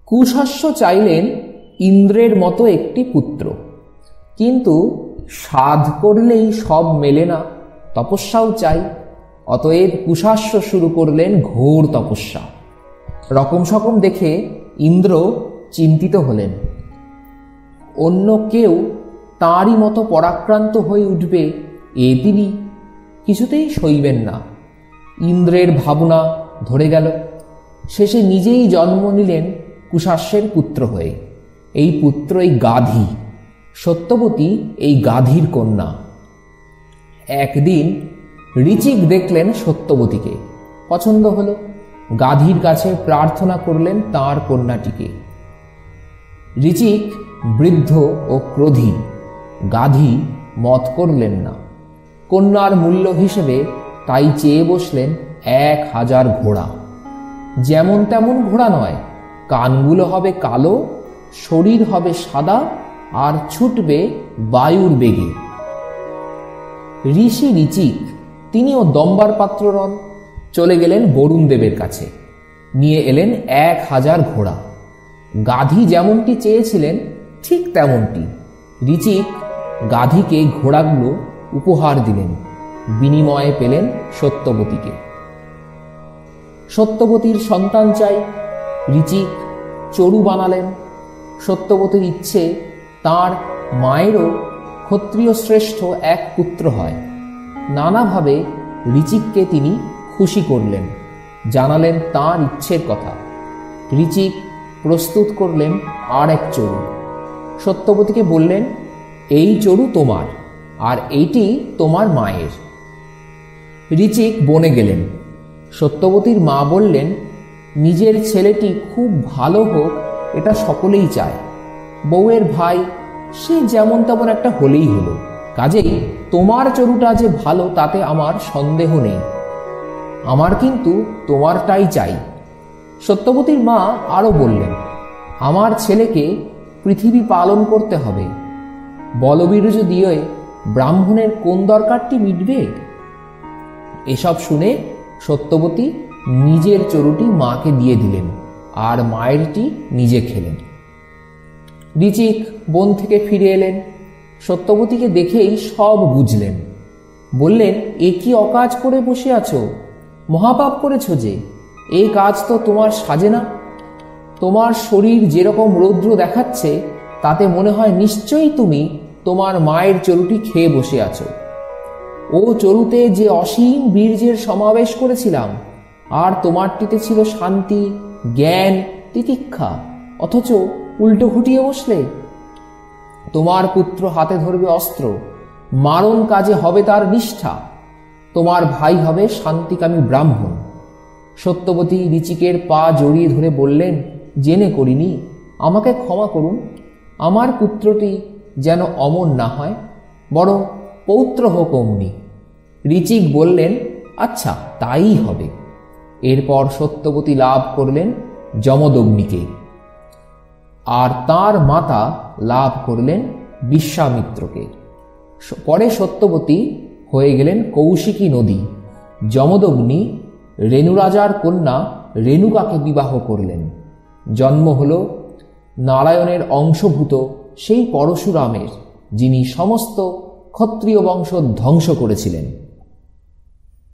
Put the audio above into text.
কুশাস্য চাইলেন ইন্দ্রের মতো একটি পুত্র, কিন্তু সাধ করলেই সব মেলে না, তপস্যাও চাই। অতএব কুশাস্য শুরু করলেন ঘোর তপস্যা। রকম সকম দেখে ইন্দ্র চিন্তিত হলেন। অন্য কেউ তাঁরই মতো পরাক্রান্ত হয়ে উঠবে এ তিনি কিছুতেই সইবেন না। ইন্দ্রের ভাবনা ধরে গেল। শেষে নিজেই জন্ম নিলেন কুশাস্যের পুত্র হয়ে। এই পুত্রই গাধী। সত্যবতী এই গাধীর কন্যা। একদিন ঋচিক দেখলেন সত্যবতীকে, পছন্দ হলো। গাধীর কাছে প্রার্থনা করলেন তাঁর কন্যাটিকে। ঋচিক বৃদ্ধ ও ক্রোধী, গাধী মত করলেন না। কন্যার মূল্য হিসেবে তাই চেয়ে বসলেন 1000 ঘোড়া। যেমন তেমন ঘোড়া নয়, কানগুলো হবে কালো, শরীর হবে সাদা, আর ছুটবে বায়ুর বেগে। ঋষি ঋচিক তিনিও দম্বার পাত্র নন। চলে গেলেন বরুণ দেবের কাছে, নিয়ে এলেন 1000 ঘোড়া। গাধী যেমনটি চেয়েছিলেন ঠিক তেমনটি। ঋচিক গাধীকে ঘোড়াগুলো উপহার দিলেন, বিনিময়ে পেলেন সত্যবতীকে। সত্যবতীর সন্তান চাই, ঋচিক চরু বানালেন। সত্যবতীর ইচ্ছে তার মায়েরও ক্ষত্রিয় শ্রেষ্ঠ এক পুত্র হয়। নানাভাবে ঋচিককে তিনি খুশি করলেন, জানালেন তাঁর ইচ্ছের কথা। ঋচিক প্রস্তুত করলেন আর এক চরু। সত্যবতীকে বললেন, এই চরু তোমার, আর এইটি তোমার মায়ের। ঋচিক বনে গেলেন। সত্যবতীর মা বললেন, নিজের ছেলেটি খুব ভালো হোক এটা সকলেই চায়। বউয়ের ভাই, সে যেমন তেমন একটা হলেই হলো, কাজেই তোমার চরুটা যে ভালো তাতে আমার সন্দেহ নেই। আমার কিন্তু তোমারটাই চাই। সত্যবতীর মা আরও বললেন, আমার ছেলেকে পৃথিবী পালন করতে হবে। বলবীর্য দিয়ে ব্রাহ্মণের কোন দরকারটি মিটবে? এসব শুনে সত্যবতী নিজের চরুটি মাকে দিয়ে দিলেন, আর মায়েরটি নিজে খেলেন। ঋচিক বন থেকে ফিরে এলেন। সত্যবতীকে দেখেই সব বুঝলেন। বললেন, এ কি অকাজ করে বসে আছো? মহাপাপ করেছ যে, এই কাজ তো তোমার সাজে না। তোমার শরীর যেরকম রৌদ্র দেখাচ্ছে তাতে মনে হয় নিশ্চয়ই তুমি তোমার মায়ের চরুটি খেয়ে বসে আছো। ও চরুতে যে অসীম বীর্যের সমাবেশ করেছিলাম, আর তোমারটিতে ছিল শান্তি, জ্ঞান, তিতিক্ষা, অথচ উল্টো ঘুটিয়ে বসলে। তোমার পুত্র হাতে ধরবে অস্ত্র, মারণ কাজে হবে তার নিষ্ঠা। তোমার ভাই হবে শান্তিকামী ব্রাহ্মণ। সত্যবতী ঋচিকের পা জড়িয়ে ধরে বললেন, জেনে করিনি, আমাকে ক্ষমা করুন। আমার পুত্রটি যেন অমর না হয়, বরং পৌত্র হোক অমনি। ঋচিক বললেন, আচ্ছা তাই হবে। এরপর সত্যবতী লাভ করলেন যমদগ্নিকে, আর তার মাতা লাভ করলেন বিশ্বামিত্রকে। পরে সত্যবতী হয়ে গেলেন কৌশিকী নদী। যমদগ্নি রেণুরাজার কন্যা রেণুকাকে বিবাহ করলেন। জন্ম হল নারায়ণের অংশভূত সেই পরশুরামের, যিনি সমস্ত ক্ষত্রিয় বংশ ধ্বংস করেছিলেন।